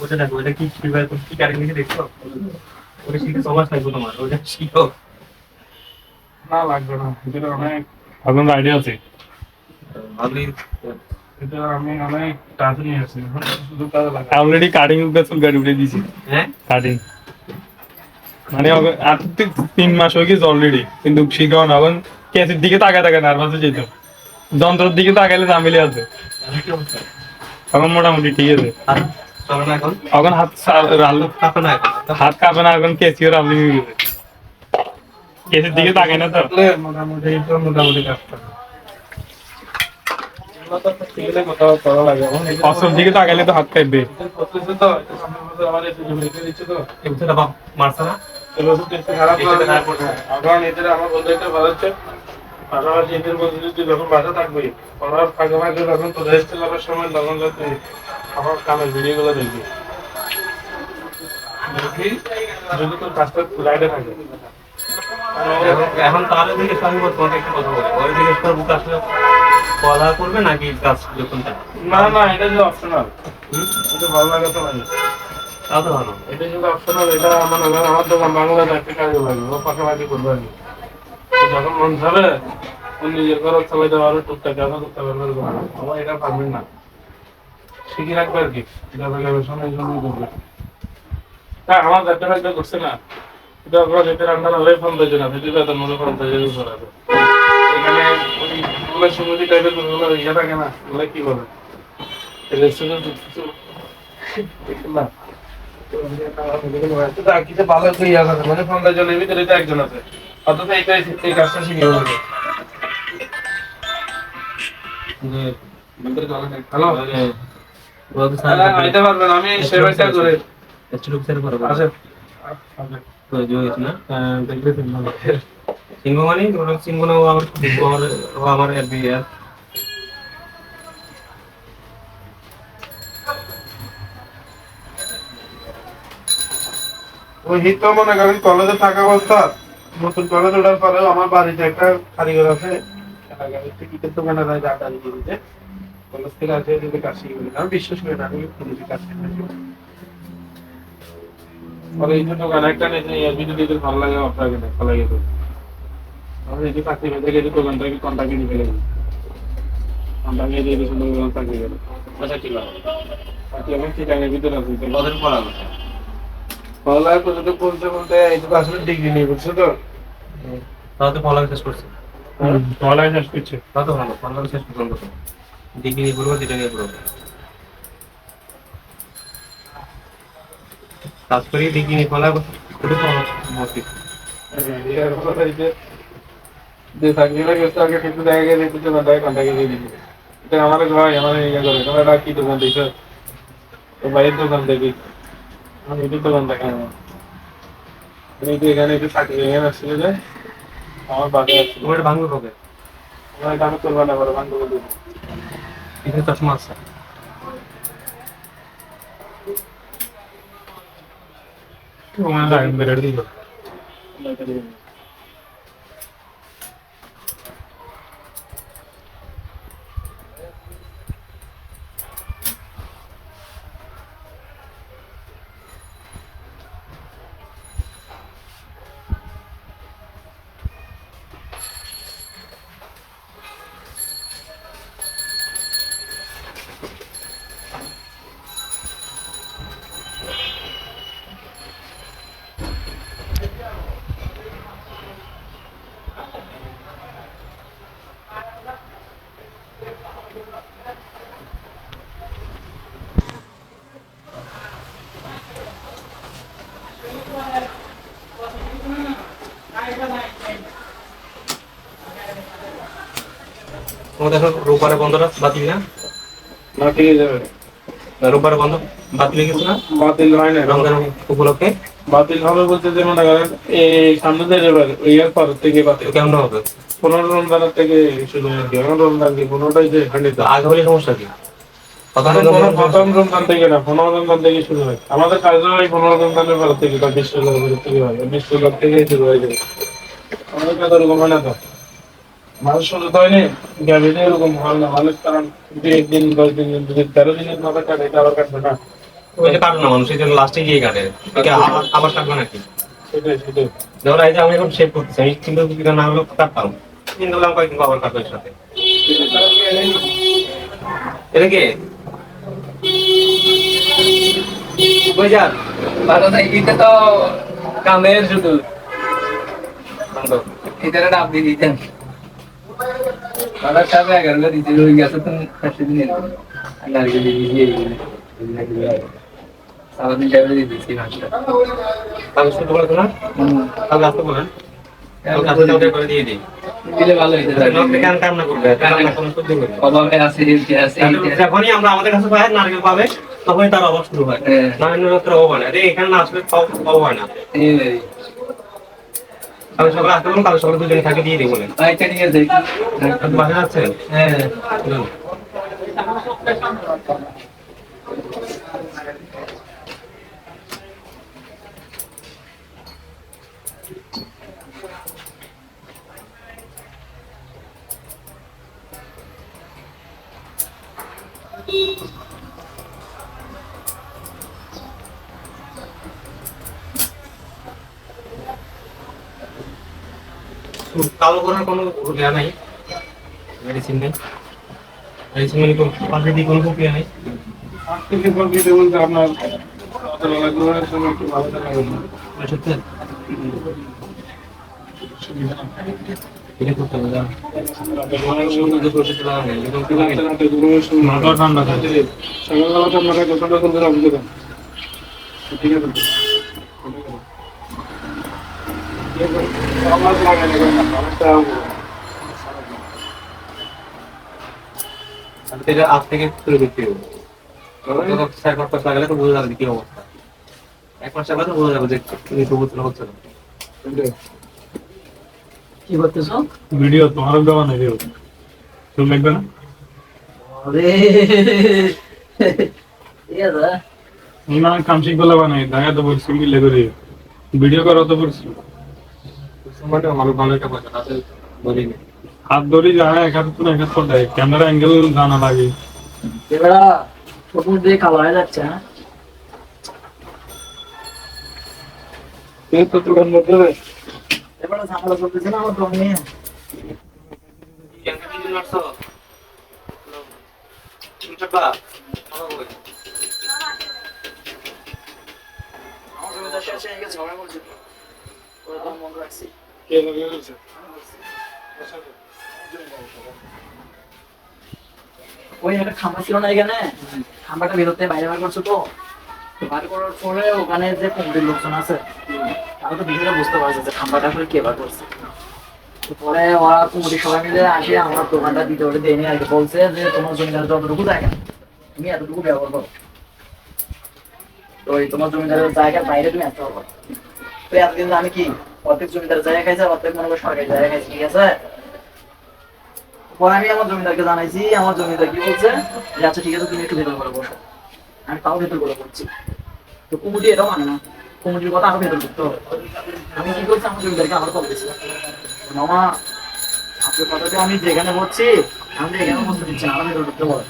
ওটা দেখো, ওটা কি কিভাবে তুমি কি কারেন্ট লিখে দেখছো? ওটা শিখে সবার লাগবে তোমার, ওটা শিখো। না লাগবে না, এটা অনেক এখন আইডিয়া আছে। ভালোই। এটা আমি অনেক কাজ নিয়ে আসছি, শুধু কাজ লাগে অলরেডি কাটিং চুল কাটি উঠে দিয়েছি। হ্যাঁ, কাটিং মানে আর 3 মাস হয়ে গেছে অলরেডি, কিন্তু শিখাও না। এখন কেসের দিকে তাকায় তাকায় নার্ভাস হয়ে যেত, যন্ত্রের দিকে তাকাইলে ঝামেলি আছে। আমি কি অবস্থা? এখন মোটামুটি ঠিক আছে। হাত চলে না এখন? এখন হাত কাঁপে না এখন? হাত কাঁপে না, এখন কেসিও রাবলি হয়ে গেছে। কেসের দিকে তাকায় না তো মোটামুটি, মোটামুটি কাজ করে। অসল দিকে তাকাইলে তো হাত কাঁপবে। এগুলো বাপ মারছে না? পাশাপাশি এদের মধ্যে যদি যখন বাসা থাকবে, পড়ার ফাঁকে ফাঁকে যখন তোদের চালানোর সময় তখন যাতে আমার কামের ভিডিও গুলো দেখবি, দেখি যদি তোর কাজটা লাইটে থাকে। এখন তাহলে জিজ্ঞেস আমি তোমাকে একটা কথা বলি, ওই জিজ্ঞেস করবো আসলে পড়া করবে নাকি কাজ যখন থাকবে? না না, এটা যে অপশনাল, এটা ভালো লাগে তো লাগে, তাও তো ভালো। এটা যদি অপশনাল, এটা মানে আমার দোকান বাংলাদেশ একটা কাজে লাগবে, ও পাশাপাশি করবে আর কি। তো যখন মন যাবে ও নিজের ঘর চালাইতে পারবে, টুকটাক কাজও করতে পারবে, এরকম। আমার এটা পারবেন না, শিখে রাখবে আর কি, এটা গবেষণা এই জন্যই করবে। হ্যাঁ, আমার যাতে ফাইতে করছে না, এটা আপনার যেতে রান্না হলে ফোন দিয়েছে না, সেটি বেতন মনে ফোন দিয়ে করাবে। এখানে ওই ওগুলো সুমতি টাইপের ওগুলো ইয়ে থাকে না, ওগুলো কি বলে রেস্টুরেন্ট কিছু না, ভালো একটা ইয়ে আছে, মানে ফোন দেওয়ার জন্য ভিতরে তো একজন আছে, অথচ এই কাজটা শিখে বলবে। হ্যালো, এটা পারবেন, আমি সেবাইটা করে আসেন। সিংহ মানে সিংহ না, ও আমার ও আমার বিয়ার। ওই হিত মনে করেন কলেজে থাকা অবস্থা, নতুন কলেজ ওঠার পরেও আমার বাড়িতে একটা কারিগর আছে, ইটের দোকানে যায়, আড্ডা দিয়ে দিতে, কলেজ থেকে আসে যদি কাজ শিখে বলি, আমি বিশ্বাস করি না, আমি নিজে কাজ শিখে পরে এই দোকান একটা নিয়েছে, যদি ভালো লাগে আপনাকে ভালো লাগে তো আমি এই যে চাকরি পেতে গেছি, দোকানটাকে কন্টাক্টে নিতে গেছি, কন্টাক্টে দিয়ে দিয়েছিল, দোকান চাকরি গেল। আচ্ছা ঠিক আছে। বাকি এখন চিটাঙের ভিতরে আছে। কতদিন পড়া হচ্ছে? পড়ালেখা করতে বলতে বলতে এই তো আসলে ডিগ্রি নিয়ে বুঝছো তো, তাহলে তো পড়ালেখা শেষ করছে। পড়ালেখা শেষ করছে। তাও তো ভালো, পড়ালেখা শেষ পর্যন্ত তো ডিগ্রি নিয়ে পড়বো, যেটা নিয়ে পড়বো কাজ করি, ডিগ্রি নিয়ে পড়ালেখা করতে তো আমার মস্তিষ্ক। যে চাকরিটা করতে আগে কিন্তু দেখা গেছে একটু দোকানটাকে কন্টাক্টে দিয়ে দিচ্ছে, এটা আমার ভাই আমার ইয়ে করে, তোমার এটা কি দোকান দিচ্ছ, তো ভাইয়ের দোকান দেখি, আমি এটির দোকান দেখা আমি তো এখানে একটু চাকরি এখানে আসছিল যে আমার বাসায় আসছিল, তোমার এটা ভাঙবে কবে? আমার এটা আমি করবো না, বলে বান্ধব দেবো। এখানে চশমা আছে। তোমার লাইন বেড়ে দিল। তোমাদের এখন রোববারে বন্ধটা বাতিল না? না, ঠিক যাবে। রোববারে বন্ধ বাতিল হয়ে গেছে না বাতিল হয় না, রমজান উপলক্ষে? বাতিল হবে বলতে যে মনে করেন এই সামনে যে ইয়ার পর থেকে বাতিল কেমন হবে? 15 রমজানের থেকে শুরু হয়, 15 রমজান কি 15টাই যে খণ্ডিত। আগে হলে সমস্যা কি? প্রথম রমজান থেকে না, 15 রমজান থেকে শুরু হয়, আমাদের কাজ হয় 15 রমজানের পর থেকে বা 20 রমজানের থেকে হয়, 20 রমজান থেকে শুরু হয়ে যায়। আমাদের কাজ ওরকম হয় না তো, মানুষ শুরু তো হয়নি, গ্যাভিটে এরকম হয় না মানুষ, কারণ যদি 1 দিন 10 দিন যদি 13 দিনের মাথা কাটে, এটা আবার কাটবে না, ওই যে কাটে না মানুষ, এই জন্য লাস্টে গিয়ে কাটে। আবার কাটবে নাকি? সেটাই সেটাই। ধরো এই যে আমি এখন শেভ করতেছি, আমি চিন্তা করছি না হলেও কাটতাম, চিন্তা করলাম কয়েকদিন আবার কাটবো এর সাথে। এটা কে কই যান? ভালো নাই, এটা তো কামের শুধু এটার নাম দিয়ে দিতেন। আমার সাথে 11 দিতে হয়ে গেছে, তুমি ফার্স্ট দিন নারকেল দিয়ে সারাদিন যাবে দিয়েছি ভাষা। আমি শুনতে পারছো না? তাহলে আসতে বলেন, কালকে আসতে যাওয়া করে দিয়ে দিই। দিলে ভালো হইতে পারে। আপনি কেন কান্না করবে? কান্না কোনো সহ্য করবে? অভাবে আছে, হেলথে আছে। যখনই আমরা আমাদের কাছে পাই নারকেল পাবে, তখনই তার অভাব শুরু হয়। নারায়ণের অভাব হয় না, এখানে না আসলে অভাব হয় না। কাল সকালে আসতে বলুন, কাল সকালে দুজনে থাকে দিয়ে দিই বলেন। আচ্ছা ঠিক আছে। আপনি বাসায় যাচ্ছেন? হ্যাঁ চলুন। কালো করার কোনো ইয়া নাই, মেডিসিন নেই, মেডিসিন মানে পাশে দিয়ে কোনো প্রক্রিয়া নেই। থেকে বলতে বলতে আপনার কত লাগবে সময় একটু ভালো লাগবে না। সত্যি এটা করতে হবে না। মাথা ঠান্ডা থাকে সকালবেলা তো আপনাকে দোকানটা খুলতে রাখতে দেন, ঠিক আছে? আমার লাগে না, অনেকটা এটা আজ থেকে শুরু করতে হবে। 6 মাস লাগালে তো বোঝা যাবে কি অবস্থা। 1 মাস লাগলে তো বোঝা যাবে যে কিছু হচ্ছে না হচ্ছে না। কি করতেছো? ভিডিও তোমার দেওয়া নেই, তুমি দেখবে না? আরে ঠিক আছে। না কামচিক গুলো বানাই দেখা তো বলছি মিলে করে ভিডিও করা তো বলছি। সময়টা আমার ভালো একটা কথা আছে বলিনি। হাত ধরে যায় এক হাত তো এক হাত করে দেয়, ক্যামেরা অ্যাঙ্গেল জানা লাগে। এবার ফটো দিয়ে কালো হয়ে যাচ্ছে। হ্যাঁ এই তো দোকান মধ্যে এবার ঝামেলা করতেছে না আমার দম নিয়ে। আমার জমিদার শেষে গেছে, ঝগড়া করছিল। ওরা তো মন রাখছি। কে লাগে গেছে ওই একটা খাম্বা ছিল না এখানে, খাম্বাটা বেরোতে বাইরে বার করছো তো, বার করার পরে ওখানে যে কমিটির লোকজন আছে তারা তো বিষয়টা বুঝতে পারছে যে খাম্বাটা আসলে কে বার করছে। তো পরে ওরা কমিটির সবাই মিলে আসে আমার দোকানটা দিতে ওটা দিয়ে নিয়ে আর কি বলছে যে তোমার জমিদার যতটুকু জায়গা তুমি এতটুকু ব্যবহার করো, তো এই তোমার জমিদারের জায়গার বাইরে তুমি আসতে পারবো। তো এতদিন আমি কি অর্ধেক জমিদারের জায়গা খাইছে, অর্ধেক মনে করো সরকারি জায়গা খাইছি, ঠিক আছে? পরে আমি আমার জমিদারকে জানাইছি, আমার জমিদার কি বলছে যে আচ্ছা ঠিক আছে তুমি একটু ভেতর করে বসো। আমি তাও ভেতর করে বলছি, তো কুমুটি এটাও মানে না, কুমুটির কথা আরো ভেতর করতে হবে। আমি কি করছি আমার জমিদারকে আবার কল দিয়েছি, মামা আপনার কথাতে আমি যেখানে বলছি আমি এখানে বসতে দিচ্ছি না, আমার ভেতর ঢুকতে বলো।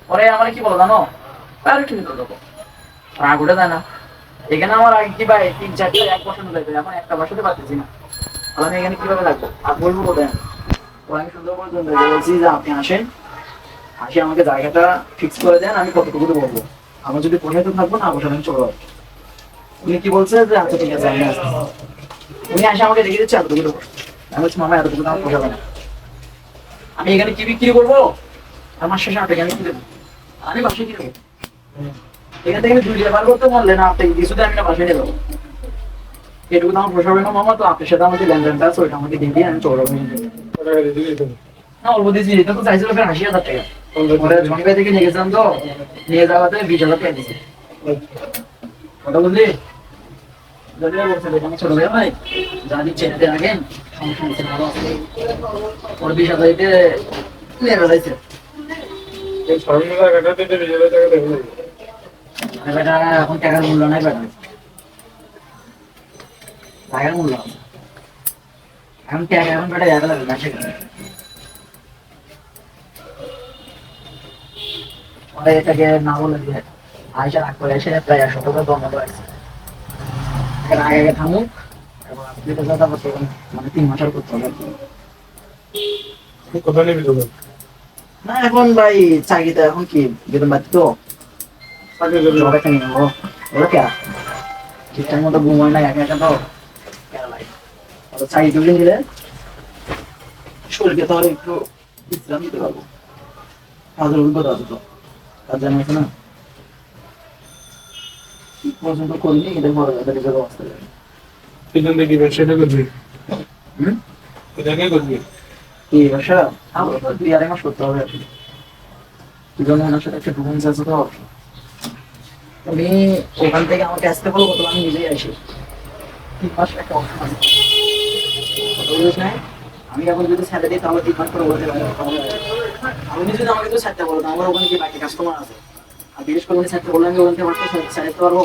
পরে আমার কি বলো জানো, আর একটু ভেতর ঢুকো, রাগ উঠে যায় না? এখানে আমার আগে কি ভাই 3-4 এক বছর যাইবে, এখন একটা বছরতে পারতেছি না, আর আমি এখানে কিভাবে থাকবো আর বলবো কোথায়? আমি সুন্দর করে জমিদারকে বলছি যে আপনি আসেন, আসে আমাকে জায়গাটা ফিক্স করে দেন, আমি কতটুকু বলবো, আমার যদি পোষাইতে থাকবো না বসে আমি চলে যাবো। উনি কি বলছে যে আচ্ছা ঠিক আছে আমি আসবো। উনি আসে আমাকে রেখে দিচ্ছে এতটুকু দেবো, আমি বলছি মামা এতটুকু আমার পোষাবে না, আমি এখানে কি বিক্রি করবো, আমার শেষে আপনাকে আমি কি দেবো, আমি বাসায় কি দেবো? এখান থেকে 2 টাকা বার করতে পারলে না আপনাকে কিছুতে আমি না বাসায় নিয়ে যাবো, এটুকু তো আমার পোষাবে না মামা। তো আপনার সাথে আমাকে লেনদেনটা আছে ওইটা আমাকে দিয়ে দিয়ে আমি চলে যাবো। না অল্প দিয়েছি, এটা তো চাইছিল 80,000 টাকা, পরে জনি ভাই থেকে নিয়ে গেছিলাম তো, নিয়ে যাওয়াতে 20,000 টাকা দিয়েছি। কথা বুঝলি? যদি বলছে আমি ছোট ভাই ভাই যা দিচ্ছে এতে আগে সমস্যা হচ্ছে ভালো আছে, ওর 20,000 দিতে নিয়ে বেড়াইছে। এই সরকারি জায়গাটা দিতে বিজয় টাকা দেবে বেটা এখন টাকার মূল্য নাই, বেটা টাকার মূল্য আছে এখন, টাকা এখন বেটা যাবে লাগবে না সেখানে। এটাকে না বলে আয়সা রাগ করে এসে প্রায় 100 টাকা বন্ধ রাখছে। এর আগে আগে থামুক, এবং আপনি তো যা করতে মানে 3 মাসের করতে হবে আর কি। তুই কোথায় নিবি তোকে? না এখন ভাই চাকরিতে এখন কি বেতন বাড়তি তো চাকরি করবি? জব একটা নিয়ে নেবো। ওরা কে ঠিকঠাক মতো ঘুম হয় না, একা একা তো কেন লাগে। চাকরি করে নিলে শরীরকে তো আর একটু বিশ্রাম দিতে পারবো। কাজের অভিজ্ঞতা আছে তো, কাজ জানা আছে না। ঠিক পর্যন্ত করিনি, এদের বড় যাদের নিজের অবস্থা জানি। এখান থেকে ব্যবসাটা করবি? হুম? এটাকে করবি? কি ব্যবসা? আমার তো 2-2.5 মাস করতে হবে আর কি। কি জন্য ওনার সাথে একটা ডকুমেন্টস আছে তো, উনি ওখান থেকে আমাকে আসতে বলো, কত আমি নিজেই আসি। 3 মাস একটা অপশন আছে। কথা বুঝিস নাই? আমি এখন যদি স্যালারি দিই তাহলে 3 মাস পরে বলতে পারি আমি যদি আমাকে তো ছাড়তে বলো, আমার ওখানে কি বাকি কাস্টমার আছে। আর বিশেষ করে উনি ছাড়তে বললে আমি ওখান থেকে মাত্র ছাড়তে পারবো।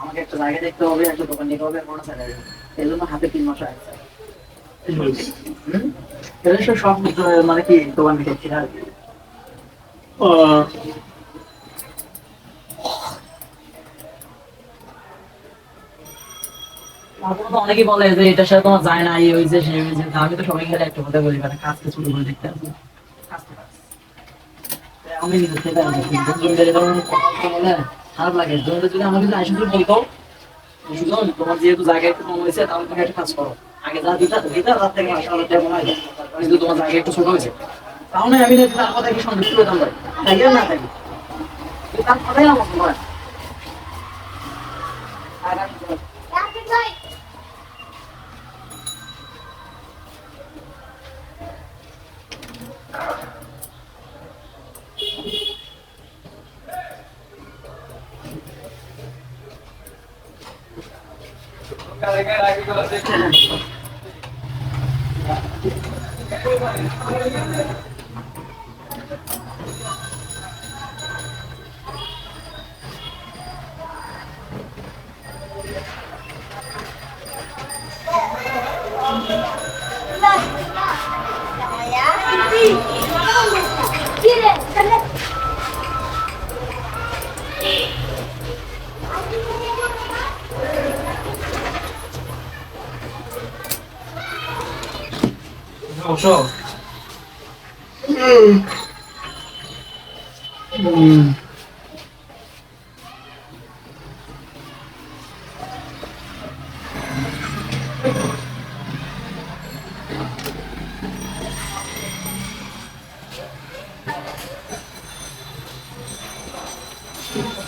আমাকে একটা জায়গা দেখতে হবে, একটা দোকান নিতে হবে, কোনো স্যালারি এই জন্য হাতে 3 মাস আছে। এটা সব মানে কি দোকান থেকে আর কি। তারপরে তো অনেকেই বলে যে এটার সাথে তোমার যায় না, এই হয়েছে সেই হয়েছে। আমি তো সবাই খেলে একটা কথা বলি, মানে কাজকে ছোট করে দেখতে আসি। কাজ তো কাজ। তাই আমি নিজের থেকে আর কি জমিদার এরকম কথা বলে খারাপ লাগে। জমিদার যদি আমাকে যদি আসে শুধু বলতো, সুজন তোমার যেহেতু জায়গা একটু কম হয়েছে, তাহলে তুমি একটা কাজ করো। আগে যা দিতা দিতা, রাত থেকে 5,000 টাকা কমাই দাও। কিন্তু তোমার জায়গা একটু ছোট হয়েছে, তাহলে আমি তার কথা কি সন্তুষ্ট হতাম ভাই, থাকি আর না থাকি। কিন্তু তার কথাই আমার মনে হয়। আর বসো।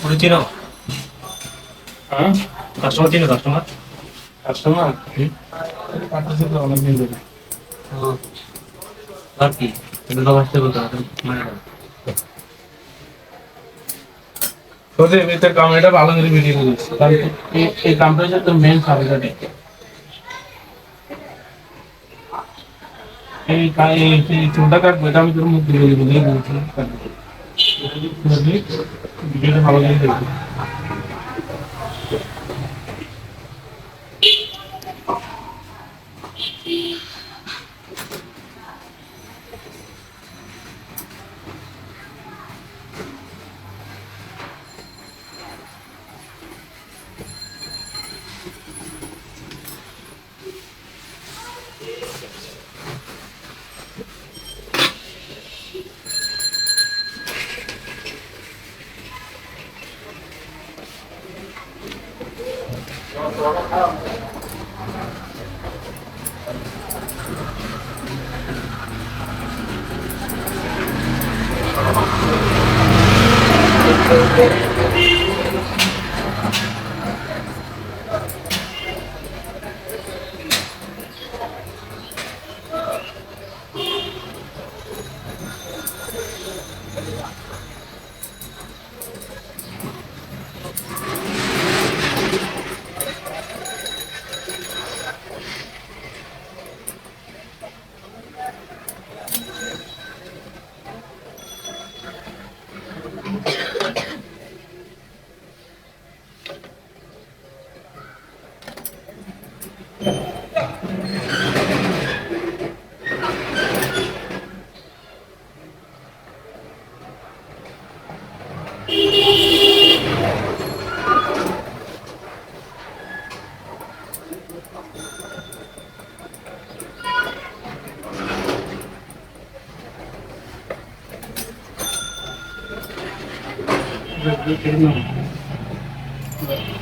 ওরে চিনো? হ্যাঁ? কাস্টমার চিনো? Customer customer? কাটতেছে তো অনেকদিন ধরে। আর কি এটা তো আসতে বলতে হবে মানে তোদের ভিতরে কামড়াটা ভালো করে ভিডিও করিস, কারণ এই কামটা হচ্ছে তোর মেন সাবিকাটি। এই চুলটা কাটবো, এটা আমি তোর মুখ দিয়ে বলি বলেই বলছি কাটবো। ভিডিওটা ভালো করে দেখবি। Thank you.